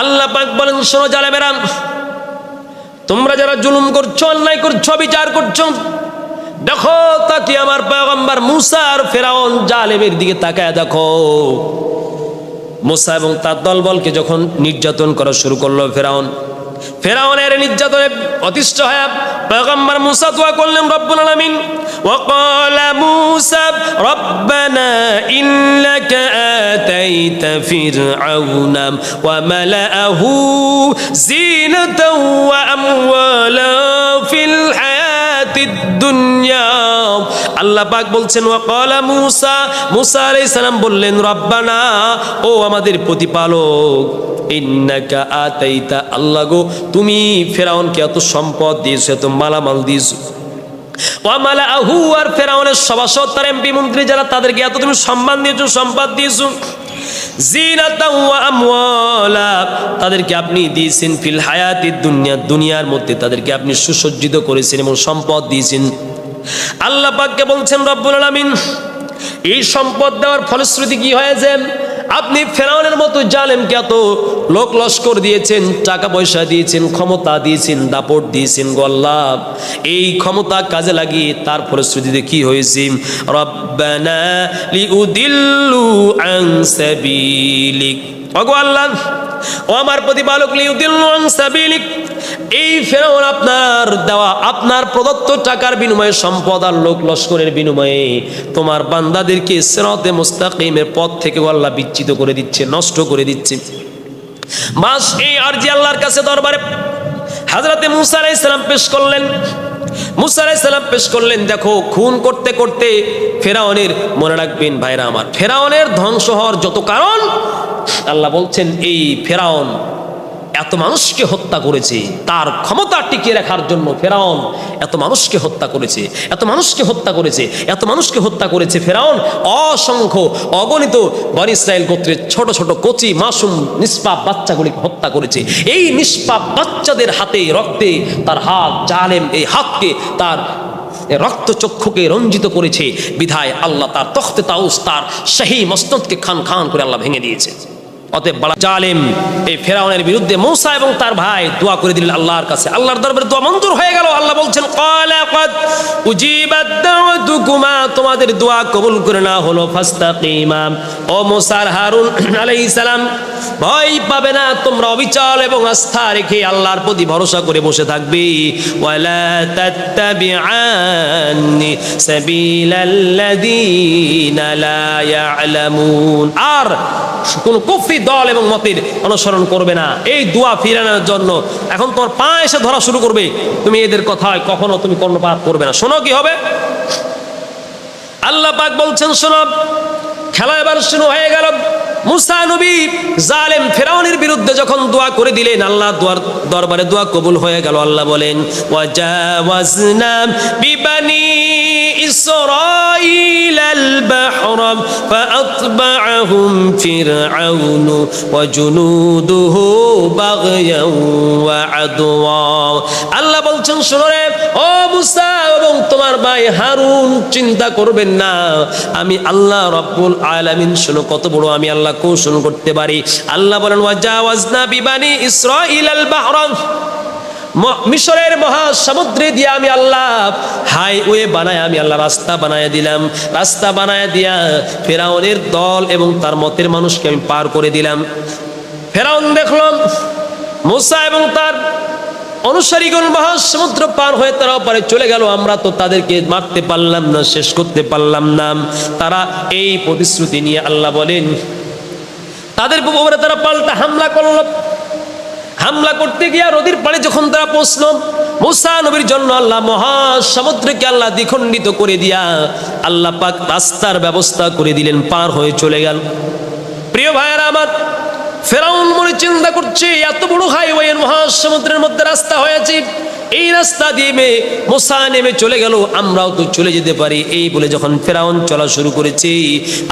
আল্লাহ পাক বলেন, শোনো জালেমেরা, তোমরা যারা জুলুম করছো, অন্যায় করছো, বিচার করছো, দেখো তাকে আমার পয়গম্বর মুসা আর ফেরাউন জালেমের দিকে তাকায় দেখো। মুসা এবং তার দলবলকে যখন নির্যাতন করা শুরু করলো ফেরাউনের নির্যাতনে অতিষ্ঠ হয়ে পয়গম্বর মুসা দোয়া করলেন রব্বুল আলামিন, وقال موسى ربنا إنك آتيت فرعون وملأه زينة وأموالا في الحياة الدنيا। আল্লাহ পাক বলছেন, ওয়াকালা মুসা আলাইহিস সালাম বললেন, রব্বানা, ও আমাদের প্রতিপালক, ইন্নাকা আতাইতা, আল্লাহ গো তুমি ফেরাউনকে এত সম্পদ দিয়েছো, এত মালামাল দিয়েছো, ওয়া মালাআহু, আর ফেরাউনের সভাসদ তার এমপি মন্ত্রী যারা, তাদেরকে এত তুমি সম্মান দিয়েছো, সম্পদ দিয়েছো, জিনাতাও ওয়া আমওয়ালা, তাদেরকে আপনি দিয়েছেন ফিল হায়াতিদ দুনিয়া, দুনিয়ার মধ্যে তাদেরকে আপনি সুসজ্জিত করেছেন এবং সম্পদ দিয়েছেন। আল্লাহ পাককে বলছেন রব্বুল আলামিন, এই সম্পদ দেওয়ার ফলশ্রুতি কি হয়েছে? আপনি ফেরাউনের মতো জালেমকে এত লোক লস্কর দিয়েছেন, টাকা পয়সা দিয়েছেন, ক্ষমতা দিয়েছেন, দাপট দিয়েছেন গো আল্লাহ। এই ক্ষমতা কাজে লাগিয়ে তার ফলশ্রুতিতে কি হয়েছে? রব্বানা লিউদিল্লু আন সাবিলিক, ওগো আল্লাহ, ও আমার প্রতিপালক, লিউদিল্লু আন সাবিলিক, এই ফেরাউন আপনার দেওয়া, আপনার প্রদত্ত টাকার বিনিময়ে, সম্পদ আর লোক লস্করের বিনিময়ে তোমার বান্দাদেরকে সিরাতে মুস্তাকিমের পথ থেকে আল্লাহ বিচ্যুত করে দিচ্ছে, নষ্ট করে দিচ্ছে। বাস এই আরজি আল্লাহর কাছে দরবারে হযরতে মুসা আলাইহিস সালাম পেশ করলেন। মুসা আলাইহিস সালাম পেশ করলেন, দেখো খুন করতে করতে ফেরাউনের, মনে রাখবেন ভাইরা আমার, ফেরাউনের ধ্বংস হওয়ার যত কারণ, আল্লাহ বলছেন এই ফেরাউন এত মানুষকে হত্যা করেছে, তার ক্ষমতা টিকিয়ে রাখার জন্য ফেরাউন এত মানুষকে হত্যা করেছে, এত মানুষকে হত্যা করেছে, এত মানুষকে হত্যা করেছে ফেরাউন। অসংখ্য অগণিত বনী ইসরাইল গোত্রের ছোট ছোট কচি মাসুম নিষ্পাপ বাচ্চাগুলিকে হত্যা করেছে। এই নিষ্পাপ বাচ্চাদের হাতে রক্তে তার হাত, জালেম এই হাতকে, তার রক্তচক্ষুকে রঞ্জিত করেছে বিধায় আল্লাহ তার তখতে তাউস, তার শাহী মসনদকে খান খান করে আল্লাহ ভেঙে দিয়েছে। অতএব বলা জালেম এই ফেরাউনের বিরুদ্ধে মুসা এবং তার ভাই দোয়া করে দিলেন আল্লাহর কাছে, আল্লাহর দরবারে দোয়া মঞ্জুর হয়ে গেল। আল্লাহ বলছেন, ক্বালা ক্বাদ উজিবাত দাওয়াতুকুমা, তোমাদের দোয়া কবুল করে না হলো, ফাস্তাকিমা, ও মুসা আর হারুন আলাইহিস সালাম ভয় পাবে না, তোমরা অবিচল এবং আস্থা রেখে আল্লাহর প্রতি ভরসা করে বসে থাকবে। ওয়ালা তাত্তাবিআনি সাবিলাল্লাযীনা লা ইয়ালামুন, আর কোন কুফরি দল এবং মতের অনুসরণ করবে না এই দোয়া ফিরানোর জন্য। এখন তোমার পা এসে ধরা শুরু করবে, তুমি এদের কথায় কখনো তুমি কর্ণপাত করবে না। শোনো কি হবে, আল্লাহ পাক বলছেন, শোনো, খেলা এবার শুরু হয়ে গেল। মুসা নবী জালেম ফেরাউনের বিরুদ্ধে যখন দোয়া করে দিলেন, আল্লাহ দরবারে দোয়া কবুল হয়ে গেল। আল্লাহ বলেন, ওয়াজাওয়াজনা বিবানি ইসরাঈলাল বাহরা ফাআতবাআহুম ফিরআউনু ওয়া জুনুদুহু বাগয়াও ওয়া আদওয়া। আল্লাহ বলছেন, শোনো রে ও মুসা এবং তোমার ভাই হারুন, চিন্তা করবেন না, আমি আল্লাহ রব্বুল আলামিন, শোনো কত বড় আমি আল্লাহ কৌশল করতে পারি। আল্লাহ বলেন, ওয়াজাওয়াজনা বিবানি ইসরাঈলাল বাহরা, মিশরের মহাসমুদ্রে দিয়ে আমি আল্লাহ হাইওয়ে বানায়, আমি আল্লাহ রাস্তা বানায় দিলাম। রাস্তা বানায় দিয়া ফেরাউনের দল এবং তার মতের মানুষকে আমি পার করে দিলাম। ফেরাউন দেখলাম মুসা এবং তার অনুসারীগণ মহাসমুদ্র পার হয়ে তারা পারে চলে গেল, আমরা তো তাদেরকে মারতে পারলাম না, শেষ করতে পারলাম না। তারা এই প্রতিশ্রুতি নিয়ে, আল্লাহ বলেন, তাদের উপরে তারা পাল্টা হামলা করল। হামলা করতে গিয়া নদীর পাড়ে যখন তারা পৌঁছল, মুসা নবীর জন্য আল্লাহ মহাসমুদ্রকে আল্লাহ দ্বিখণ্ডিত করে দিয়া আল্লাহ পাক রাস্তার ব্যবস্থা করে দিলেন, পার হয়ে চলে গেল। প্রিয় ভাইয়েরা আমার, ফেরাউন মনে চিন্তা করছে, এত বড় হাইওয়ে মহাসমুদ্রের মধ্যে রাস্তা হয়েছে, এই রাস্তা দিয়ে মুসা নেমে চলে গেল, আমরাও তো চলে যেতে পারি। এই বলে যখন ফেরাউন চলা শুরু করেছে,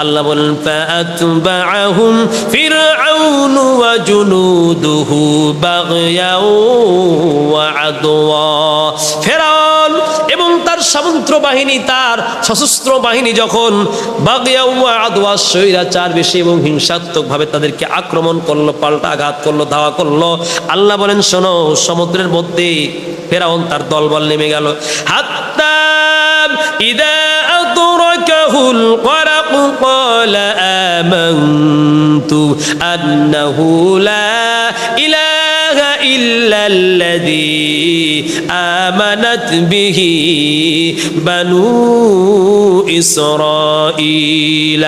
আল্লাহ বলেন, ফাআতবাআহুম ফিরআউনু ওয়া জুনুদুহু বাগয়াও ওয়া আদওয়া। ফেরাউন এবং তার সামন্ত বাহিনী, তার সশস্ত্র বাহিনী যখন বাগিয়া ওয়া আদওয়া স্বৈরাচার বেশি এবং হিংসাত্মক ভাবে তাদেরকে আক্রমণ করলো, পাল্টা আঘাত করলো, ধাওয়া করলো, আল্লাহ বলেন শোনো, সমুদ্রের মধ্যে ফেরাউন তার দলবল নেমে গেল। হাত্তা ইদা আদরাকাহুল গরক ক্বালা আমানতু আন্নাহু লা ইলাহা ইল্লাল্লাযী আমানাত বিহি বানু ইসরাঈল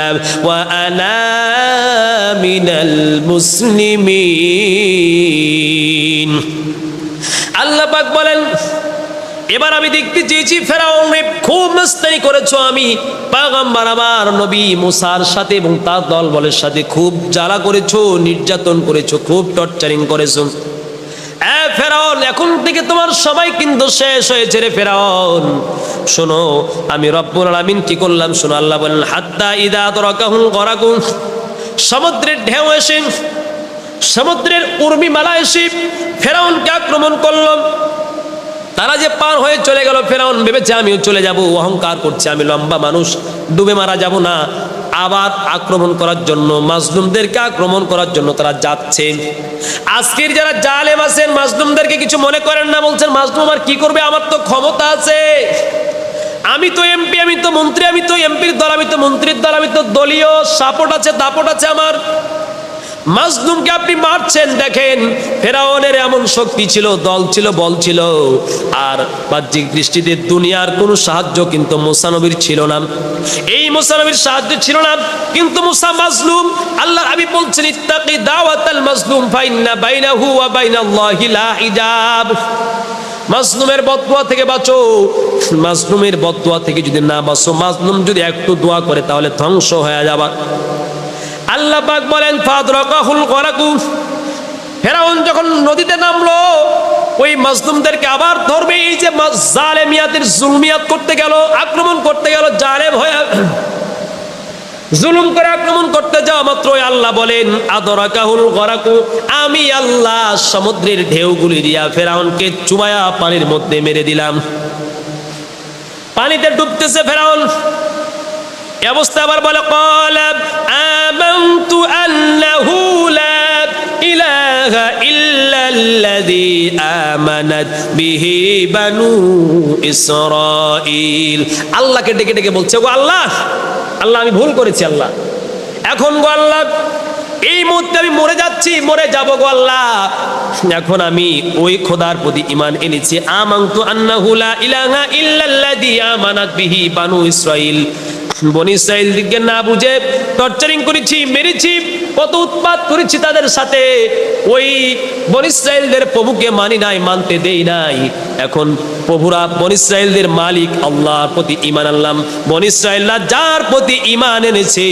ওয়া আনা মিনাল মুসলিমিন। আল্লাহ পাক বলেন, এবার আমি দেখতে চেয়েছি ফেরাউন খুব মস্তানি করেছো, আমি পয়গম্বর আমার নবী মুসার সাথে এবং তার দলবলের সাথে খুব জ্বালা করেছো, নির্যাতন করেছো, খুব টর্চারিং করেছো। ফেরাউন, এখন থেকে তোমার সবাই কিন্তু শেষ হয়েছে রে ফেরাউন। শোনো আমি রব্বুল আলামিন কি করলাম শোনো। আল্লাহ বলেন, হাত্তা ইদা আদরাকাহুল গরক, সমুদ্রের ঢেউ এসে, সমুদ্রের উর্মিমালা এসে ফেরাউনকে আক্রমণ করল। তারা যে পার হয়ে চলে গেল, ফেরাউন ভেবেছে আমিও চলে যাব, অহংকার করছে, আমি লম্বা মানুষ, ডুবে মারা যাব না। আবার আক্রমণ করার জন্য, মাজলুমদেরকে আক্রমণ করার জন্য তারা যাচ্ছে। আজকের যারা জালেম আছেন মাজলুমদেরকে কিছু মনে করেন না, বলছেন মাজলুম আমার কি করবে, আমার তো ক্ষমতা আছে, আমি তো এমপি, আমি তো মন্ত্রী, আমি তো এমপির দল, আমি তো মন্ত্রীর দল, আমি তো দলীয় সাপোর্ট আছে, দাপট আছে আমার। মাজলুমকে আপনি মারছেন। দেখেন ফেরাউনের এমন শক্তি ছিল, দল ছিল, বল ছিল, আর বাহ্যিক দৃষ্টিতে দুনিয়ার কোনো সাহায্য কিন্তু মুসা নবীর ছিল না। এই মুসা নবীর সাহায্য ছিল না, কিন্তু মুসা মাজলুম। আল্লাহ হাবিব বলছেন, ইত্তাকি দাওয়াতাল মাজলুম ফাইন্না বাইনাহু ওয়া বাইনাল্লাহি লা হিজাব। মাজলুমের বদদুয়া থেকে বাঁচো। মাজলুমের বদদুয়া থেকে যদি না বাঁচো, মাজলুম যদি একটু দোয়া করে তাহলে ধ্বংস হয়ে যাবে। আল্লাহ পাক বলেন, ফাদরাকাহুল গরক, ফেরাউন যখন নদীতে নামলো, ওই মাজলুমদেরকে আবার ধরবে। এই যে জালেমিয়াতের জুলমিয়াত করতে গেল, আক্রমণ করতে গেল, জালেম হয়ে জুলুম করে আক্রমণ করতে যাওয়া মাত্র আল্লাহ বলেন, আদরাকাহুল গরক, আমি আল্লাহ সমুদ্রের ঢেউগুলি দিয়া ফেরাউনকে চুবায়া পানির মধ্যে মেরে দিলাম। পানিতে ডুবতেছে ফেরাউন। এই অবস্থা আবার বলে, ক্বালা আমানতু আন্নাহু লা ইলাহা ইল্লাল্লাযী আমানাত বিহি বানু ইসরাঈল। আল্লাহকে ডেকে ডেকে বলছে, গো আল্লাহ, আল্লাহ আমি ভুল করেছি আল্লাহ, এখন গো আল্লাহ এই মুহূর্তে আমি মরে যাচ্ছি, মরে যাব গো আল্লাহ, এখন আমি ওই খোদার প্রতি ঈমান এনেছি। আমানতু আন্নাহু লা ইলাহা ইল্লাল্লাযী আমানাত বিহি বানু ইসরাঈল। বনি ইসরাইল দিকে না বুঝে টর্চারিং করেছি, মেরেছি, কত উৎপাত করেছি তাদের সাথে। ওই বনি ইসরাইলদের প্রভুকে মানি নাই, মানতে দেই নাই। এখন প্রভুরা বনি ইসরাইলদের মালিক আল্লাহর প্রতি ঈমান আনলাম। বনি ইসরাইলরা যার প্রতি ঈমান এনেছে,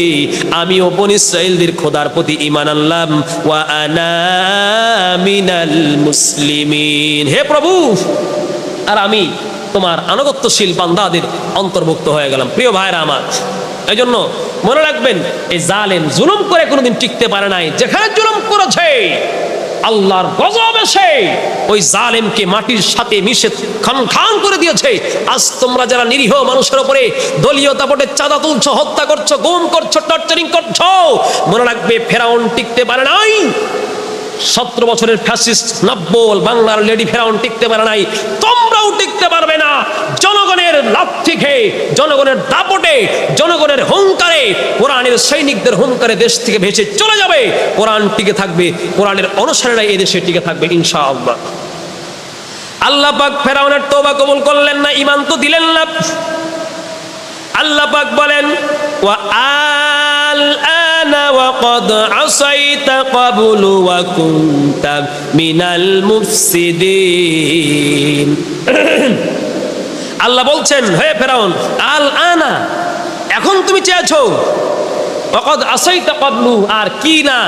আমিও বনি ইসরাইলদের খোদার প্রতি ঈমান আনলাম। ওয়া আনা মিনাল মুসলিমিন। হে প্রভু, আর আমি তোমার আনুগত্যশীল বান্দাদের অন্তর্ভুক্ত হয়ে গেলাম। প্রিয় ভাইরা আমার, এই জন্য মনে রাখবেন, এই জালেম জুলুম করে কোনোদিন টিকতে পারে নাই। যেখানে জুলুম করেছে, আল্লাহর গজব এসে ওই জালেমকে মাটির সাথে মিশে খান খান করে দিয়েছে। আজ তোমরা যারা নিরীহ মানুষের উপরে দলীয় দাপটে চাঁদা তুলছো, হত্যা করছো, গুম করছো, টর্চারিং করছো, মনে রাখবে ফেরাউন টিকতে পারে নাই। 17 বছরের ফ্যাসিস্ট নব্বল বাংলার লেডি ফেরাউন টিকতে পারে নাই, তোমরাও টিকতে পারবে না। জনগণের লাথি খেয়ে, জনগণের দাপটে, জনগণের হুঙ্কারে, কোরআনের সৈনিকদের হুঙ্কারে দেশ থেকে ভেসে চলে যাবে। কোরআন টিকে থাকবে, কোরআনের অনুসারীরা এই দেশে টিকে থাকবে ইনশাআল্লাহ। আল্লাহ পাক ফেরাউনের তওবা কবুল করলেন না, ঈমান তো দিলেন না। আল্লাহ পাক বলেন, ওয়া আল-আনা ওয়া ক্বাদ আসাইতা ক্বাবলু ওয়া কুনতা মিনাল মুফসিদিন। আল্লাহ বলছেন, হে ফেরাউন, আল-আনা, এখন তুমি চেয়েছো, ওয়া ক্বাদ আসাইতা ক্বাবলু, আর কি না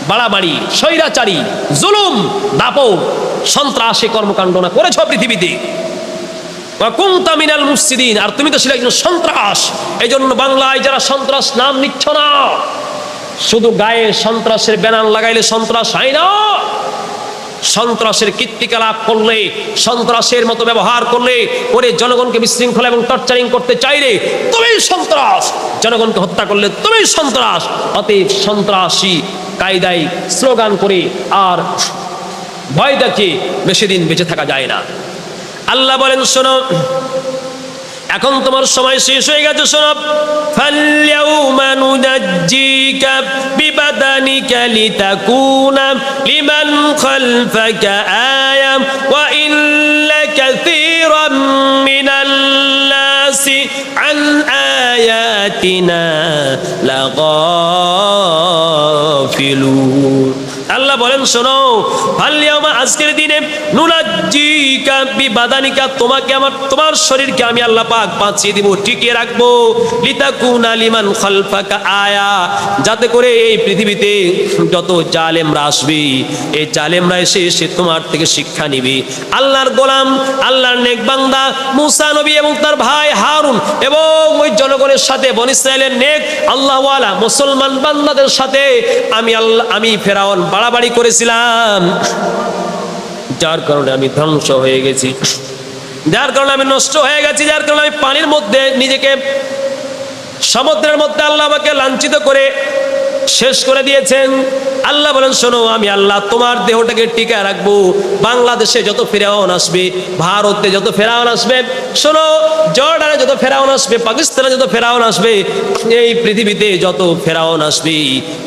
বাড়াবাড়ি, স্বৈরাচারী, জুলুম, দাপট, সন্ত্রাসী কর্মকাণ্ড না করেছো পৃথিবীতে। কুনতা মিনাল মুফসিদিন, আর তুমি তো ছিলে একজন সন্ত্রাস। এই জন্য বাংলায় যারা সন্ত্রাস নাম নিচ্ছ না, শুধু গায়ে সন্ত্রাসের ব্যানার লাগাইলে সন্ত্রাস হয় না। সন্ত্রাসের কীর্তিকলাপ করলে, সন্ত্রাসের মতো ব্যবহার করলে, করে জনগণকে বিশৃঙ্খলা এবং টর্চারিং করতে চাইলে তুমি সন্ত্রাস, জনগণকে হত্যা করলে তুমি সন্ত্রাস। অতএব সন্ত্রাসী কায়দায় স্লোগান করে আর ভয় দেখিয়ে বেশি দিন বেঁচে থাকা যায় না। আল্লাহ বলেন, শোনো, এখন তোমার সময় শেষ হয়ে গেছে। শোনো, ফালইয়াউমা নুনাজ্জিকা বিবাদানিকা লিতাকুনা লিমান খালফাকা আয়া ওয়া ইন্না কাসীরাম মিনাল নাসি আন আয়াতিনা লাগাফিলুন। আল্লাহ বলেন, শোনো, ফালইয়াউমা, আজকের দিনে, নুনাজ্জিকা বিবাদানিকা, তোমাকে তোমার শরীরকে আমি আল্লাহ পাক বাঁচিয়ে দিব, টিকিয়ে রাখবো, লিতাকুনা লিমান খালফাকা আয়া, যাতে করে এই পৃথিবীতে যত জালেমরা আসবে, এই জালেমরা এসে তোমার থেকে শিক্ষা নিবে। আল্লাহর গোলাম, আল্লাহর নেক বান্দা মুসা নবী এবং তার ভাই হারুন এবং ওই জনগণের সাথে, বনী ইসরাইলের নেক আল্লাহওয়ালা মুসলমান বান্দাদের সাথে আমি ফেরাউন বাড়াবাড়ি করেছিলাম, যার কারণে আমি ধ্বংস হয়ে গেছি, যার কারণে আমি নষ্ট হয়ে গেছি, যার কারণে আমি পানির মধ্যে নিজেকে, সমুদ্রের মধ্যে আল্লাহ আমাকে লাঞ্ছিত করে শেষ করে দিয়েছেন। আল্লাহ বলেন, শোনো, আমি আল্লাহ তোমার দেহটাকে টিকায় রাখবো। বাংলাদেশে যত ফেরাউন আসবে, ভারতে যত ফেরাউন আসবে, শোনো, জর্ডানে যত ফেরাউন আসবে, পাকিস্তানে যত ফেরাউন আসবে, এই পৃথিবীতে যত ফেরাউন আসবে,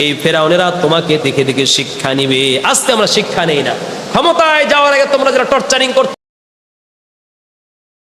এই ফেরাউনেরা তোমাকে দেখে দেখে শিক্ষা নিবে। আজকে আমরা শিক্ষা নেই না। ক্ষমতায় যাওয়ার আগে তোমরা যারা টর্চারিং করতে